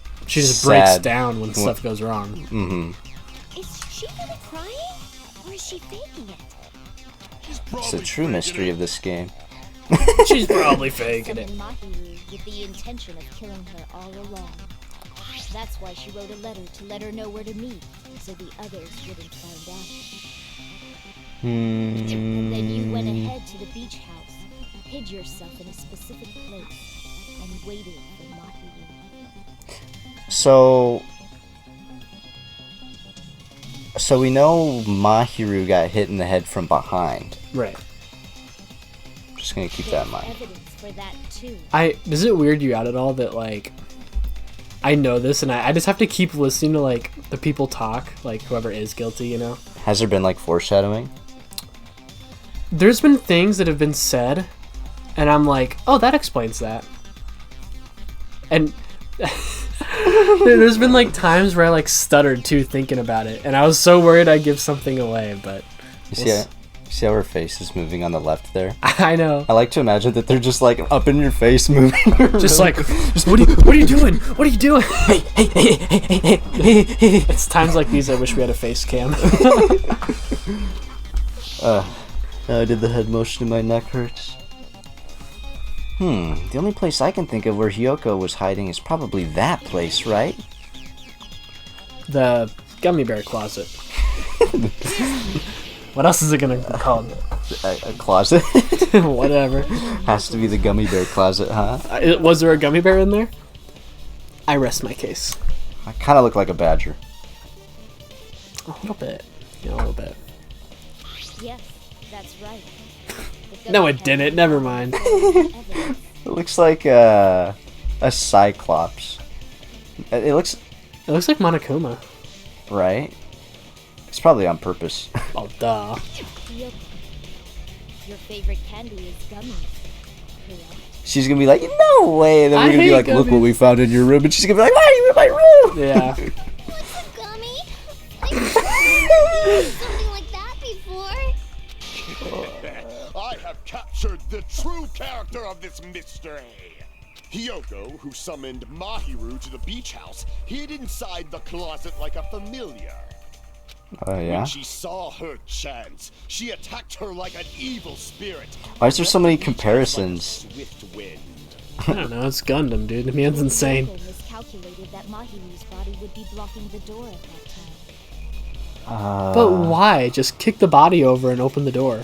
Speaker 4: breaks
Speaker 1: Sad.
Speaker 4: down when stuff goes wrong.
Speaker 1: Mm-hmm.
Speaker 2: Is she really crying? Or is she faking it?
Speaker 1: It's the true mystery of this game.
Speaker 4: She's probably faking it.
Speaker 2: Summoned Mahiru with the intention of killing her all along. That's why she wrote a letter to let her know where to meet, so the others wouldn't find out. And then you went ahead to the beach house, hid yourself in a specific place, and waited for Mahiru.
Speaker 1: So we know Mahiru got hit in the head from behind.
Speaker 4: Right.
Speaker 1: Just gonna keep that in
Speaker 2: There's
Speaker 1: mind.
Speaker 2: evidence for that too.
Speaker 4: Does it weird you out at all that like I know this and I just have to keep listening to like the people talk, like whoever is guilty, you know?
Speaker 1: Has there been like foreshadowing?
Speaker 4: There's been things that have been said and I'm like, oh, that explains that. And there's been like times where I like stuttered too thinking about it and I was so worried I'd give something away, but
Speaker 1: See how her face is moving on the left there?
Speaker 4: I know.
Speaker 1: I like to imagine that they're just like up in your face moving.
Speaker 4: Just like, what are you doing? What are you doing? Hey. It's times like these I wish we had a face cam.
Speaker 1: I did the head motion and my neck hurts. The only place I can think of where Hyoko was hiding is probably that place, right?
Speaker 4: The gummy bear closet. What else is it gonna be called?
Speaker 1: A closet?
Speaker 4: Whatever.
Speaker 1: Has to be the gummy bear closet, huh?
Speaker 4: Was there a gummy bear in there? I rest my case.
Speaker 1: I kind of look like a badger.
Speaker 4: A little bit. Yeah, a little bit.
Speaker 2: Yes, that's right.
Speaker 4: No, it didn't. Never mind.
Speaker 1: It looks like a cyclops. It looks
Speaker 4: like Monokuma.
Speaker 1: Right? It's probably on purpose.
Speaker 4: Oh, duh.
Speaker 2: Your favorite candy is gummies, correct?
Speaker 1: She's gonna be like, no way! And then we're gonna be like, look what we found in your room. And she's gonna be like, why are you in my room?
Speaker 4: Yeah.
Speaker 11: What's a gummy? I've something like that before.
Speaker 5: I have captured the true character of this mystery. Hyoko, who summoned Mahiru to the beach house, hid inside the closet like a familiar.
Speaker 1: Oh, yeah?
Speaker 5: When she saw her chance, she attacked her like an evil spirit.
Speaker 1: Why is there so many comparisons?
Speaker 5: Swift wind.
Speaker 4: I don't know. It's Gundam, dude. The man's insane.
Speaker 2: Yoko miscalculated that Mahiru's body would be blocking the door at that time.
Speaker 4: But why? Just kick the body over and open the door.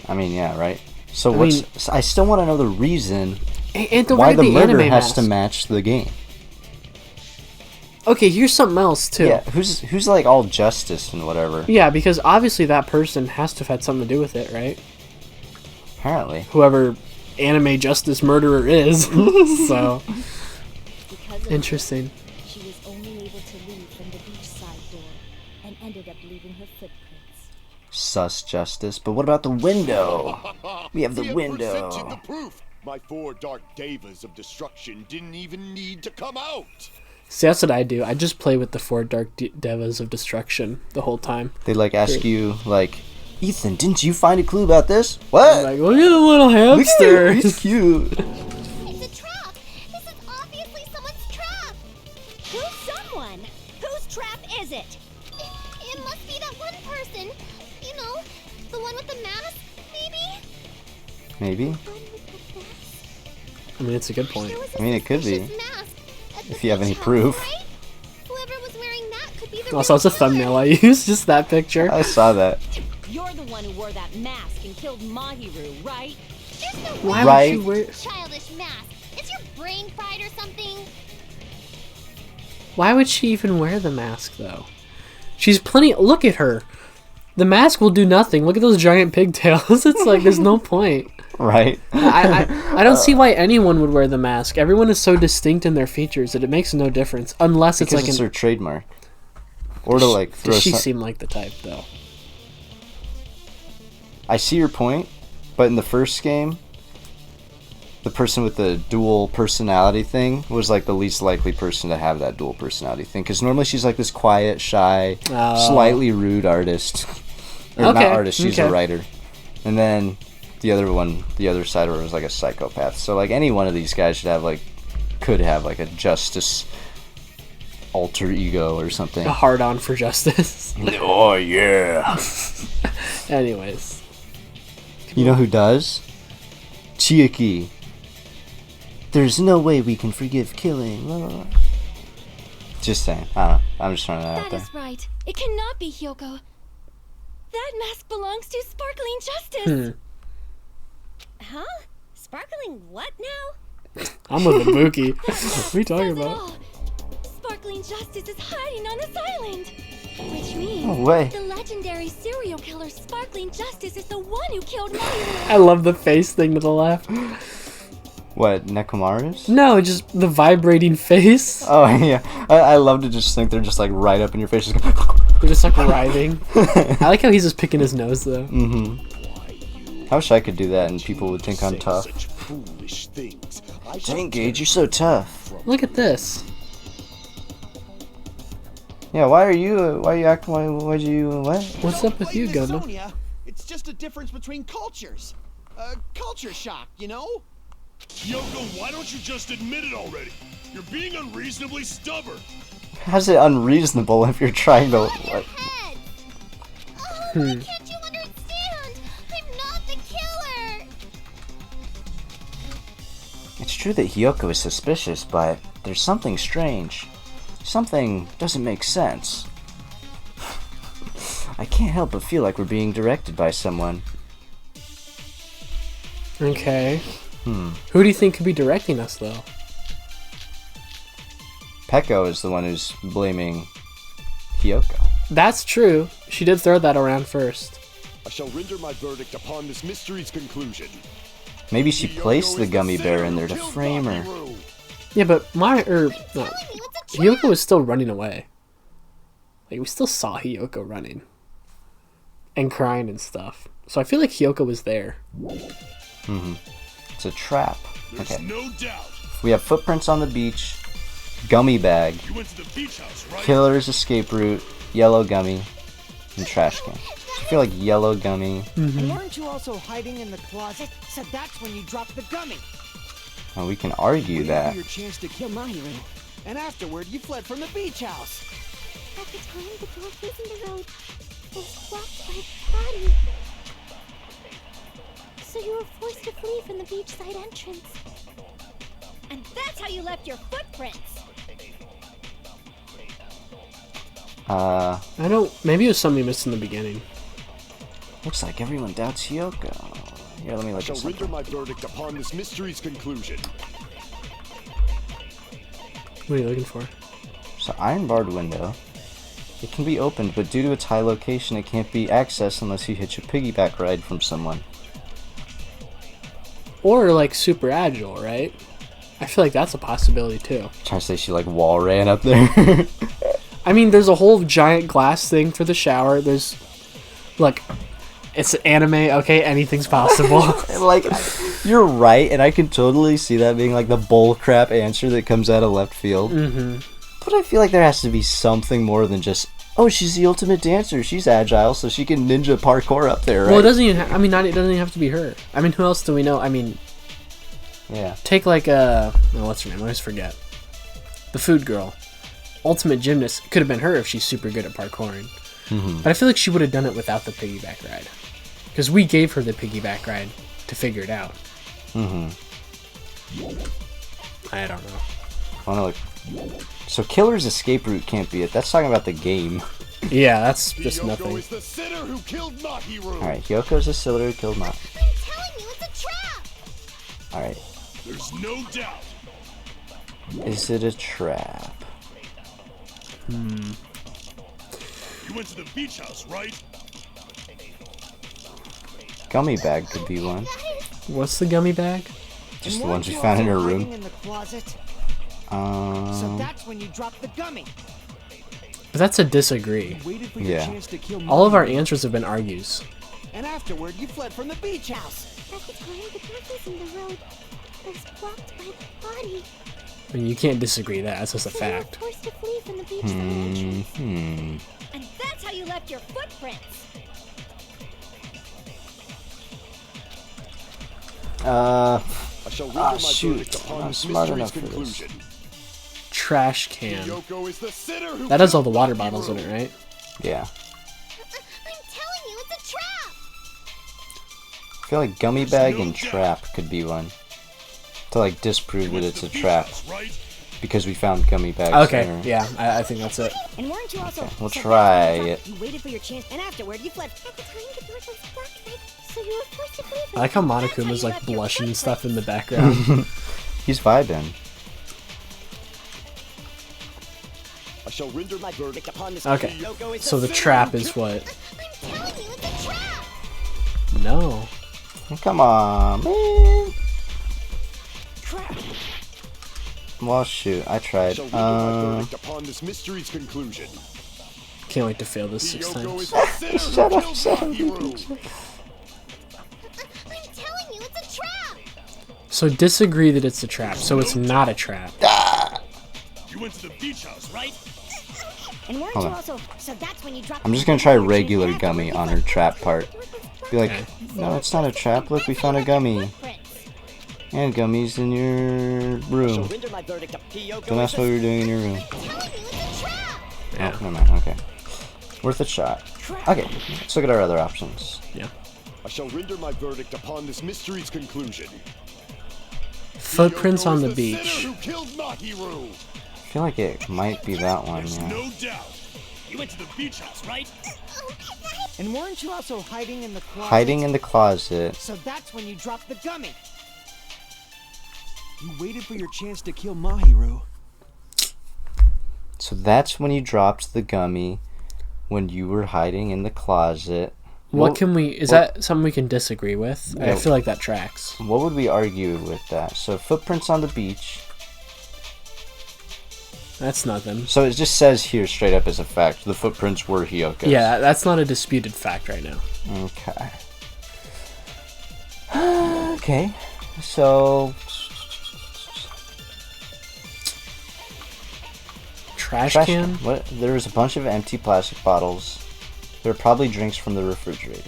Speaker 1: I mean, yeah, right. So I still want to know the reason why the murder has to match the game.
Speaker 4: Okay, here's something else too.
Speaker 1: Yeah, who's like all justice and whatever.
Speaker 4: Yeah, because obviously that person has to have had something to do with it, right?
Speaker 1: Apparently.
Speaker 4: Whoever anime justice murderer is. So interesting.
Speaker 2: She was only able to leave from the beachside door and ended up leaving her footprints.
Speaker 1: Sus justice, but what about the window? We have the window.
Speaker 5: Presented the proof. My 4 dark devas of destruction didn't even need to come out.
Speaker 4: See, that's what I do. I just play with the 4 dark devas of destruction the whole time.
Speaker 1: They like ask you like, Ethan, didn't you find a clue about this? What?
Speaker 4: I'm like, look at the little hamster.
Speaker 1: He's cute.
Speaker 11: It's a trap! This is obviously someone's trap!
Speaker 3: Who's someone? Whose trap is it?
Speaker 11: It must be that one person. You know, the one with the mask, maybe?
Speaker 1: Maybe.
Speaker 4: I mean, it's a good point.
Speaker 1: I mean, it could be.
Speaker 11: Mask
Speaker 1: If you have any proof.
Speaker 11: right? Whoever was wearing that could be the
Speaker 4: Also, it's a thumbnail I used, just that picture.
Speaker 1: I saw that.
Speaker 3: You're the one who wore that mask and killed Mahiru, right?
Speaker 11: There's no
Speaker 4: Why
Speaker 1: Right.
Speaker 4: would you wear...
Speaker 11: childish mask. Is your brain fried or something?
Speaker 4: Why would she even wear the mask, though? She's plenty... Look at her. The mask will do nothing. Look at those giant pigtails. It's like, there's no point.
Speaker 1: Right.
Speaker 4: I don't see why anyone would wear the mask. Everyone is so distinct in their features that it makes no difference. Unless it's
Speaker 1: Because
Speaker 4: like
Speaker 1: it's her trademark. Or to like throw
Speaker 4: Does she seem like the type, though?
Speaker 1: I see your point, but in the first game, the person with the dual personality thing was like the least likely person to have that dual personality thing. Because normally she's like this quiet, shy, slightly rude artist. Or not artist, she's a writer. And then the other side of her was like a psychopath. So like any one of these guys could have like a justice alter ego or something.
Speaker 4: A hard-on for justice.
Speaker 1: Oh yeah.
Speaker 4: Anyways.
Speaker 1: You know who does? Chiaki. There's no way we can forgive killing. Just saying. I don't know. I'm just throwing that out there.
Speaker 10: That is right. It cannot be Hyoko. That mask belongs to Sparkling Justice.
Speaker 3: Huh? Sparkling what now?
Speaker 4: I'm with the Buki. What are you talking about?
Speaker 10: Sparkling Justice is hiding on this island. Which means
Speaker 1: No way.
Speaker 10: the legendary serial killer Sparkling Justice is the one who killed Mahiru.
Speaker 4: I love the face thing to the left.
Speaker 1: What, Nekomaru's?
Speaker 4: No, just the vibrating face.
Speaker 1: Oh, yeah. I love to just think they're just like right up in your face. Just
Speaker 4: They're just like writhing. I like how he's just picking his nose, though.
Speaker 1: Mm-hmm. I wish I could do that and people would think I'm tough. Dang, Gage, you're so tough.
Speaker 4: Look at this.
Speaker 1: Yeah, why are you acting, what?
Speaker 4: What's up with you, Gundam?
Speaker 7: Sonia, it's just a difference between cultures. Culture shock, you know?
Speaker 6: Yoko, why don't you just admit it already? You're being unreasonably stubborn.
Speaker 1: How's it unreasonable if you're trying to... What?
Speaker 11: Why can't you understand? I'm not the killer.
Speaker 1: It's true that Hyoko is suspicious, but there's something strange. Something doesn't make sense. I can't help but feel like we're being directed by someone.
Speaker 4: Okay. Who do you think could be directing us, though?
Speaker 1: Peko is the one who's blaming Hyoko.
Speaker 4: That's true. She did throw that around first.
Speaker 5: I shall render my verdict upon this mystery's conclusion.
Speaker 1: Maybe she placed the gummy bear in there to frame her.
Speaker 4: Yeah, but Hyoko was still running away. Like, we still saw Hyoko running. And crying and stuff. So I feel like Hyoko was there.
Speaker 1: It's a trap.
Speaker 6: There's
Speaker 1: Okay.
Speaker 6: no doubt.
Speaker 1: We have footprints on the beach, gummy bag,
Speaker 6: You went to the beach house, right?
Speaker 1: killer's escape route, yellow gummy, and trash can. So I feel like yellow gummy.
Speaker 7: And weren't you also hiding in the closet? Said that's when you dropped the gummy.
Speaker 1: Well, we can argue that.
Speaker 7: Your chance to kill Mahiru. And afterward, you fled from the beach house.
Speaker 11: At the time, the door facing the road was blocked by a body. So you were forced to flee from the beachside entrance.
Speaker 2: And that's how you left your footprints.
Speaker 4: I don't. Maybe it was something we missed in the beginning.
Speaker 1: Looks like everyone doubts Hiyoko. Here, let me
Speaker 5: I
Speaker 1: look
Speaker 5: shall
Speaker 1: at
Speaker 5: render
Speaker 1: something.
Speaker 5: my verdict upon this mystery's conclusion.
Speaker 4: What are you looking for?
Speaker 1: So, iron barred window. It can be opened, but due to its high location, it can't be accessed unless you hitch a piggyback ride from someone.
Speaker 4: Or like super agile, right? I feel like that's a possibility too.
Speaker 1: Trying to say she like wall ran up there.
Speaker 4: I mean, there's a whole giant glass thing for the shower. There's, look, it's anime, okay? Anything's possible.
Speaker 1: Like, you're right, and I can totally see that being like the bullcrap answer that comes out of left field.
Speaker 4: Mm-hmm.
Speaker 1: But I feel like there has to be something more than just, oh, she's the ultimate dancer. She's agile, so she can ninja parkour up there, right?
Speaker 4: Well, it doesn't even. I mean, it doesn't even have to be her. I mean, who else do we know? I mean,
Speaker 1: yeah.
Speaker 4: take like what's her name? I always forget. The food girl, ultimate gymnast. Could have been her if she's super good at parkouring.
Speaker 1: Mm-hmm.
Speaker 4: But I feel like she would have done it without the piggyback ride, because we gave her the piggyback ride to figure it out.
Speaker 1: Mm-hmm.
Speaker 4: I don't know.
Speaker 1: I wanna look. So Killer's escape route can't be it. That's talking about the game.
Speaker 4: Yeah, that's just
Speaker 5: Hiyoko
Speaker 4: nothing.
Speaker 5: is the sinner who killed Mahiru.
Speaker 1: Alright, Hyoko's the sinner who killed Maki.
Speaker 11: I'm telling you, it's a trap!
Speaker 1: Alright.
Speaker 6: There's no doubt.
Speaker 1: Is it a trap?
Speaker 6: You went to the beach house, right?
Speaker 1: Gummy bag could be one.
Speaker 4: What's the gummy bag?
Speaker 1: Just
Speaker 9: And
Speaker 1: the ones
Speaker 9: weren't
Speaker 1: we
Speaker 9: you
Speaker 1: found in
Speaker 9: also
Speaker 1: her
Speaker 9: hiding
Speaker 1: room.
Speaker 9: in the closet? So that's when you dropped the gummy.
Speaker 4: But that's a disagree.
Speaker 9: You waited for your
Speaker 1: Yeah.
Speaker 9: chance to kill
Speaker 4: All of our
Speaker 9: Mahiru,
Speaker 4: answers have been argues.
Speaker 9: and afterward you fled from the beach house.
Speaker 11: At the time, the path in the road was blocked by the body.
Speaker 4: I mean, you can't disagree that. That's just a
Speaker 11: So you were
Speaker 4: fact.
Speaker 11: forced to flee from the beachside entrance.
Speaker 1: Hmm.
Speaker 2: And that's how you left your footprints.
Speaker 5: I shall render my
Speaker 1: shoot.
Speaker 5: verdict upon
Speaker 1: I'm
Speaker 5: this
Speaker 1: smart
Speaker 5: mystery's
Speaker 1: enough for this.
Speaker 5: conclusion.
Speaker 4: Trash can.
Speaker 5: Hiyoko is the sinner who
Speaker 4: That has all the
Speaker 5: killed
Speaker 4: water
Speaker 5: Mahiru.
Speaker 4: bottles in it, right?
Speaker 1: Yeah.
Speaker 11: I'm telling you, it's a trap!
Speaker 1: I feel like gummy bag and trap could be one. To like disprove that it's a trap.
Speaker 6: Right?
Speaker 1: Because we found gummy bags.
Speaker 4: Okay,
Speaker 1: there.
Speaker 4: yeah, I think that's it.
Speaker 2: And weren't you also...
Speaker 1: We'll
Speaker 2: so
Speaker 1: try
Speaker 2: that's
Speaker 1: it.
Speaker 2: You waited for your chance, and afterward you fled...
Speaker 11: At the time, the door was blocked by... So you were forced to flee from
Speaker 4: I like how
Speaker 11: the
Speaker 4: Monokuma's like blushing and stuff in the background.
Speaker 1: He's vibing.
Speaker 8: I shall render my verdict upon this.
Speaker 4: Okay,
Speaker 8: Hiyoko is
Speaker 4: so the
Speaker 8: sinner
Speaker 4: trap
Speaker 8: who
Speaker 4: is
Speaker 8: killed-
Speaker 4: what?
Speaker 11: I'm telling you, it's a trap!
Speaker 4: No.
Speaker 1: Oh, come on, man.
Speaker 9: Trap.
Speaker 1: Well, shoot, I
Speaker 5: I
Speaker 1: tried.
Speaker 5: shall render my verdict upon this mystery's conclusion.
Speaker 4: Can't wait to fail this 6
Speaker 5: Hiyoko is
Speaker 4: times.
Speaker 5: the sinner
Speaker 1: Shut
Speaker 5: who
Speaker 1: up,
Speaker 5: killed
Speaker 1: shut up.
Speaker 5: Mahiru.
Speaker 11: I'm telling you, it's a trap!
Speaker 4: So disagree that it's a trap. So it's not a trap.
Speaker 6: You went to the beach house, right?
Speaker 2: And weren't
Speaker 1: Hold
Speaker 2: you
Speaker 1: on.
Speaker 2: also... So that's when you dropped...
Speaker 1: I'm just gonna try regular gummy on her trap part. Be like,
Speaker 4: Okay.
Speaker 1: no, it's not a trap. Look, we found a gummy. And gummies in your
Speaker 8: I shall
Speaker 1: room.
Speaker 8: render my verdict up. Hiyoko
Speaker 1: So that's
Speaker 8: is
Speaker 1: what
Speaker 8: the
Speaker 1: we were doing in your room.
Speaker 11: I'm telling you, it's a trap!
Speaker 4: Yeah.
Speaker 1: Never mind, okay. Worth a shot. Okay, let's look at our other options.
Speaker 4: Yeah.
Speaker 5: I shall render my verdict upon this mystery's conclusion.
Speaker 4: Footprints
Speaker 5: Hiyoko
Speaker 4: on
Speaker 5: is
Speaker 4: the
Speaker 5: sinner
Speaker 4: beach.
Speaker 5: who killed Mahiru.
Speaker 1: I feel like it might be that one,
Speaker 6: There's
Speaker 1: yeah.
Speaker 6: no doubt. You went to the beach house, right?
Speaker 9: And weren't you also hiding in the closet?
Speaker 1: Hiding in the closet.
Speaker 9: So that's when you dropped the gummy. You waited for your chance to kill Mahiru.
Speaker 1: So that's when you dropped the gummy when you were hiding in the closet.
Speaker 4: What can we... Is that something we can disagree with? I
Speaker 1: Yeah.
Speaker 4: feel like that tracks.
Speaker 1: What would we argue with that? So footprints on the beach.
Speaker 4: That's nothing.
Speaker 1: So it just says here straight up as a fact, the footprints were Hyoko's.
Speaker 4: Yeah, that's not a disputed fact right now.
Speaker 1: Okay. Okay. So
Speaker 4: Trash
Speaker 1: trash
Speaker 4: can?
Speaker 1: What? There was a bunch of empty plastic bottles. There are probably drinks from the refrigerator.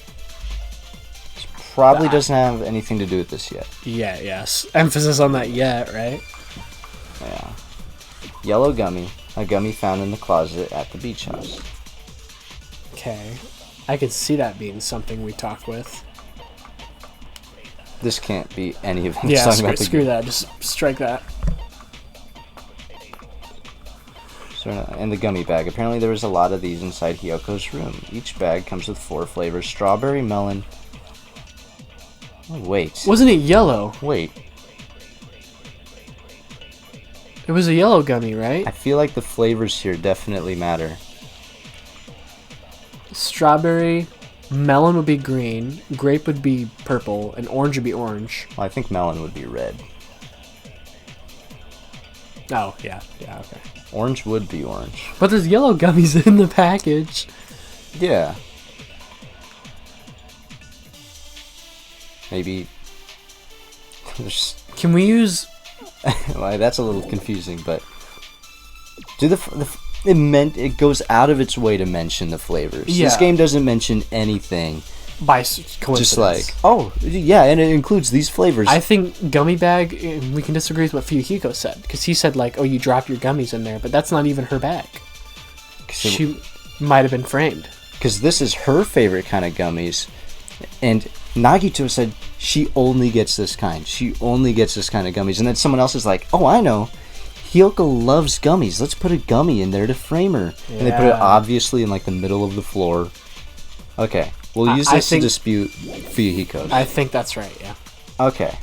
Speaker 1: This probably doesn't have anything to do with this yet.
Speaker 4: Yeah, yes. Emphasis on that yet, right?
Speaker 1: Yeah. Yellow gummy. A gummy found in the closet at the beach house.
Speaker 4: Okay. I could see that being something we talk with.
Speaker 1: This can't be any of him
Speaker 4: Yeah,
Speaker 1: talking about the
Speaker 4: screw that. Just strike that.
Speaker 1: And the gummy bag. Apparently there was a lot of these inside Hyoko's room. Each bag comes with 4 flavors. Strawberry, melon... Oh, wait.
Speaker 4: Wasn't it yellow?
Speaker 1: Wait.
Speaker 4: It was a yellow gummy, right?
Speaker 1: I feel like the flavors here definitely matter.
Speaker 4: Strawberry, melon would be green, grape would be purple, and orange would be orange.
Speaker 1: Well, I think melon would be red.
Speaker 4: Oh, yeah. Yeah, okay.
Speaker 1: Orange would be orange.
Speaker 4: But there's yellow gummies in the package.
Speaker 1: Yeah. Maybe...
Speaker 4: Can we use...
Speaker 1: Well, that's a little confusing, but... Do it goes out of its way to mention the flavors.
Speaker 4: Yeah.
Speaker 1: This game doesn't mention anything.
Speaker 4: By coincidence.
Speaker 1: Just like, oh, yeah, and it includes these flavors.
Speaker 4: I think gummy bag, we can disagree with what Fuyuhiko said. Because he said, like, oh, you dropped your gummies in there. But that's not even her bag. She might have been framed.
Speaker 1: Because this is her favorite kind of gummies. And Nagito said she only gets this kind. She only gets this kind of gummies. And then someone else is like, oh, I know. Hyoko loves gummies. Let's put a gummy in there to frame her. Yeah. And they put it obviously in like the middle of the floor. Okay. We'll use this to dispute Fuyuhiko.
Speaker 4: I think that's right, yeah.
Speaker 1: Okay.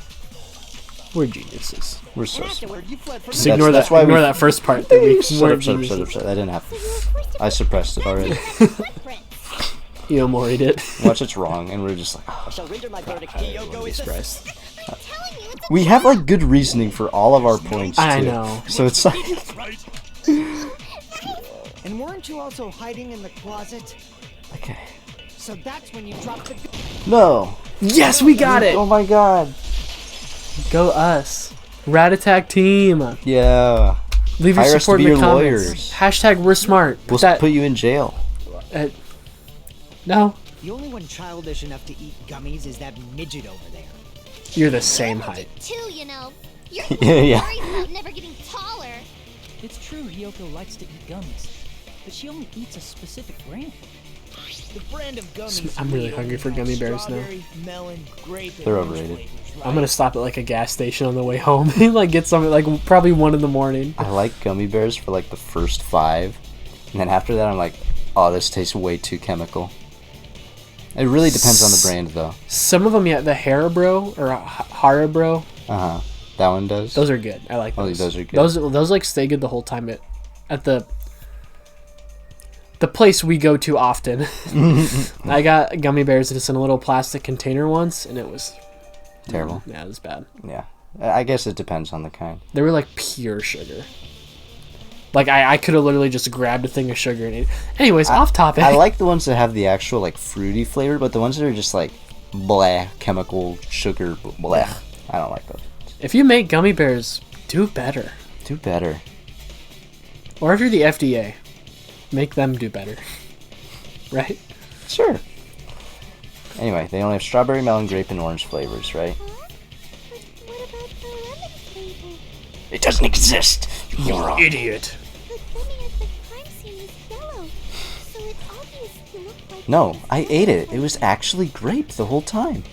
Speaker 4: We're geniuses.
Speaker 1: We're so
Speaker 11: Afterward, you fled from
Speaker 4: just ignore that first part that we weren't geniuses.
Speaker 1: I didn't have to. I suppressed it already.
Speaker 4: You Mori did.
Speaker 1: Watch, it's wrong, and we're just like,
Speaker 8: I shall render my verdict. Hyoko is
Speaker 1: Christ. We have like good reasoning for all of our points too.
Speaker 4: I know.
Speaker 1: So it's like.
Speaker 7: And weren't you also hiding in the closet?
Speaker 1: Okay.
Speaker 7: So that's when you dropped the...
Speaker 1: No.
Speaker 4: Yes, we got it.
Speaker 1: Oh my god.
Speaker 4: Go us. RatAttack team.
Speaker 1: Yeah.
Speaker 4: Leave your
Speaker 1: Hire us
Speaker 4: support
Speaker 1: to be
Speaker 4: in the
Speaker 1: your
Speaker 4: comments.
Speaker 1: lawyers.
Speaker 4: Hashtag we're smart.
Speaker 1: We'll put you in jail.
Speaker 4: No.
Speaker 7: The only one childish enough to eat gummies is that midget over there.
Speaker 4: You're the same height.
Speaker 11: Too, you know. You're
Speaker 1: yeah.
Speaker 11: worried about never getting taller.
Speaker 9: It's true Hyoko likes to eat gummies, but she only eats a specific brand.
Speaker 7: The brand of gummies.
Speaker 4: I'm really hungry for gummy bears now.
Speaker 7: Melon, grape,
Speaker 1: they're overrated.
Speaker 7: Flavors, right?
Speaker 4: I'm gonna stop at like a gas station on the way home and like get some at like probably 1 in the morning.
Speaker 1: I like gummy bears for like the first 5, and then after that I'm like, oh, this tastes way too chemical. It really depends on the brand though.
Speaker 4: Some of them, yeah, the Haribo or Haribo.
Speaker 1: That one does.
Speaker 4: Those are good. I like those.
Speaker 1: Oh, those are good.
Speaker 4: Those like stay good the whole time at the place we go to often. I got gummy bears just in a little plastic container once, and it was
Speaker 1: terrible.
Speaker 4: Yeah, it was bad.
Speaker 1: Yeah, I guess it depends on the kind.
Speaker 4: They were like pure sugar. Like I could have literally just grabbed a thing of sugar and ate. Anyways, off topic.
Speaker 1: I like the ones that have the actual like fruity flavor, but the ones that are just like blah, chemical sugar blah. I don't like those.
Speaker 4: If you make gummy bears, do better.
Speaker 1: Do better.
Speaker 4: Or if you're the FDA, make them do better. Right?
Speaker 1: Sure. Anyway, they only have strawberry, melon, grape, and orange flavors, right?
Speaker 11: What about the lemon flavor?
Speaker 1: It doesn't exist. You're an
Speaker 4: idiot.
Speaker 11: The gummy at the crime scene is yellow, so it obviously looked like...
Speaker 1: No, I ate it. It was actually grape the whole time.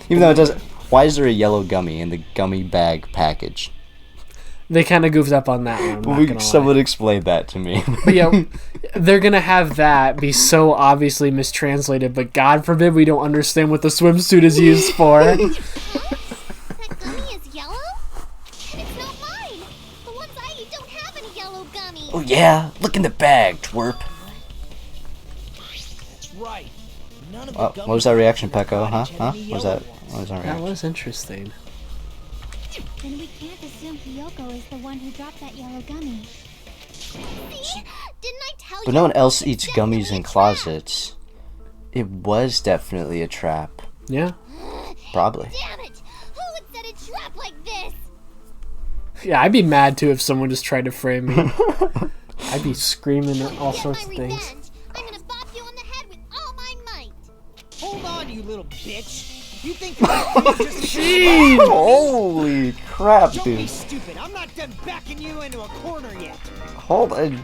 Speaker 1: Even though it doesn't... Why is there a yellow gummy in the gummy bag package?
Speaker 4: They kind of goofed up on that one.
Speaker 1: Someone explained that to me.
Speaker 4: But yeah, they're going to have that be so obviously mistranslated, but God forbid we don't understand what the swimsuit is used for.
Speaker 11: That gummy is yellow? It's not mine. The ones I eat don't have any yellow gummies.
Speaker 1: Oh yeah? Look in the bag, twerp.
Speaker 7: That's right. None of the
Speaker 1: What was that reaction, Pecco? Huh? What was that? What was that
Speaker 4: That
Speaker 1: reaction?
Speaker 4: was interesting.
Speaker 11: Then we can't assume Hyoko is the one who dropped that yellow gummy. See? Didn't I tell you?
Speaker 1: But no one else
Speaker 11: It's
Speaker 1: eats gummies
Speaker 11: definitely
Speaker 1: in
Speaker 11: a trap.
Speaker 1: closets. It was definitely a trap.
Speaker 4: Yeah.
Speaker 1: Probably.
Speaker 11: Damn it! Who would set a trap like this?
Speaker 4: Yeah, I'd be mad too if someone just tried to frame me. I'd be screaming at all
Speaker 11: Get
Speaker 4: sorts
Speaker 11: my
Speaker 4: of things.
Speaker 11: revenge. I'm gonna bop you on the head with all my might.
Speaker 7: Hold on, you little bitch. You think you're just...
Speaker 1: Holy crap,
Speaker 7: Don't be
Speaker 1: dude.
Speaker 7: stupid. I'm not done backing you into a corner yet.
Speaker 1: Hold on.